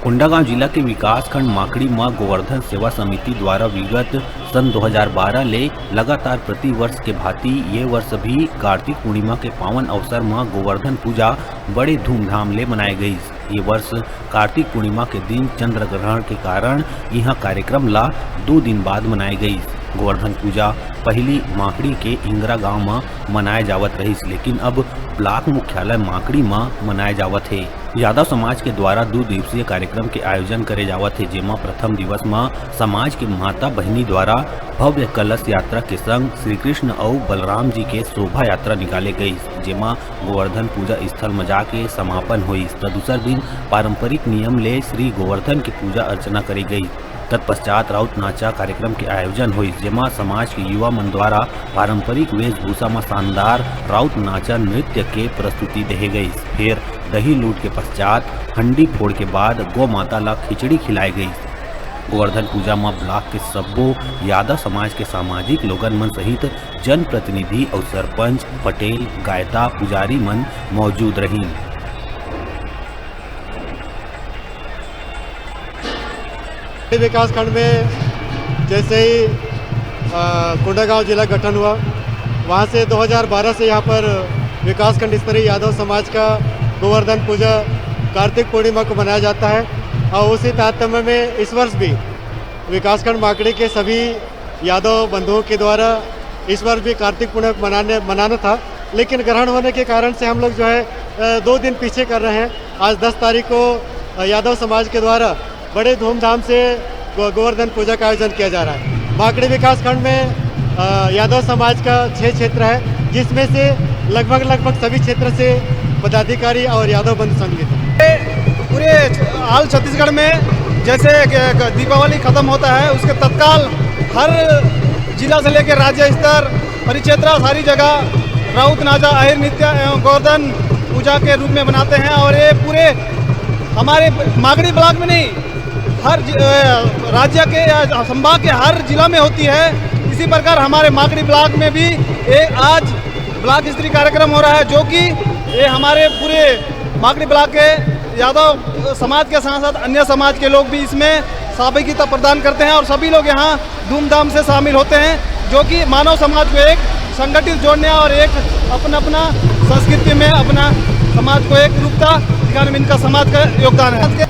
कोंडागांव जिला के विकास खंड माकड़ी मां गोवर्धन सेवा समिति द्वारा विगत सन 2012 ले लगातार प्रति वर्ष के भांति ये वर्ष भी कार्तिक पूर्णिमा के पावन अवसर मां गोवर्धन पूजा बड़े धूमधाम ले मनाई गई। ये वर्ष कार्तिक पूर्णिमा के दिन चंद्र ग्रहण के कारण यह कार्यक्रम ला 2 दिन बाद मनाई गई। गोवर्धन पूजा पहली माकड़ी के इंगरा गांव में मनाए जावत रहीस, लेकिन अब ब्लॉक मुख्यालय माकड़ी में मनाए जावत है। यादव समाज के द्वारा 2 दिवसीय कार्यक्रम के आयोजन करे जावत है, जेमा प्रथम दिवस में समाज के माता बहनी द्वारा भव्य कलश यात्रा के संग श्री कृष्ण और बलराम जी के शोभा यात्रा निकाले गई, जेमा गोवर्धन पूजा स्थल में जाके समापन हुई। दूसर दिन पारंपरिक नियम ले श्री गोवर्धन की पूजा अर्चना करी गई। तत्पश्चात राउत नाचा कार्यक्रम के आयोजन हुई, जेमा समाज के युवा मन द्वारा पारंपरिक वेशभूषा में शानदार राउत नाचा नृत्य के प्रस्तुति दे गई। फिर दही लूट के पश्चात हंडी फोड़ के बाद गौ माता ला खिचड़ी खिलाई गई। गोवर्धन पूजा में ब्लॉक के सब्बो यादव समाज के सामाजिक लोगन मन सहित जनप्रतिनिधि और सरपंच पटेल गायता पुजारी मन मौजूद रही। विकास खंड में जैसे ही कोंडागांव जिला गठन हुआ, वहाँ से 2012 से यहाँ पर विकास खंड स्तरीय यादव समाज का गोवर्धन पूजा कार्तिक पूर्णिमा को मनाया जाता है। और उसी तारतम्य में इस वर्ष भी विकासखंड माकड़ी के सभी यादव बंधुओं के द्वारा इस वर्ष भी कार्तिक पूर्णिमा मनाना था, लेकिन ग्रहण होने के कारण से हम लोग जो है 2 दिन पीछे कर रहे हैं। आज 10 तारीख को यादव समाज के द्वारा बड़े धूमधाम से गोवर्धन पूजा का आयोजन किया जा रहा है। माकड़ी विकास खंड में यादव समाज का 6 क्षेत्र है, जिसमें से लगभग सभी क्षेत्र से पदाधिकारी और यादव बंधु सम्मिलित हैं। पूरे हाल छत्तीसगढ़ में जैसे दीपावली खत्म होता है, उसके तत्काल हर जिला से लेकर राज्य स्तर परिक्षेत्र सारी जगह राउत नाचा अहिर नृत्य एवं गोवर्धन पूजा के रूप में मनाते हैं। और ये पूरे हमारे माकड़ी ब्लॉक में नहीं, हर राज्य के या संभाग के हर जिला में होती है। इसी प्रकार हमारे माकड़ी ब्लॉक में भी एक आज ब्लॉक स्तरीय कार्यक्रम हो रहा है, जो कि ये हमारे पूरे माकड़ी ब्लॉक के यादव समाज के साथ साथ अन्य समाज के लोग भी इसमें सहभागिता प्रदान करते हैं और सभी लोग यहाँ धूमधाम से शामिल होते हैं, जो कि मानव समाज को एक संगठित जोड़ने और एक अपना संस्कृति में अपना समाज को एक रूपता दिखाने में इनका समाज का योगदान है।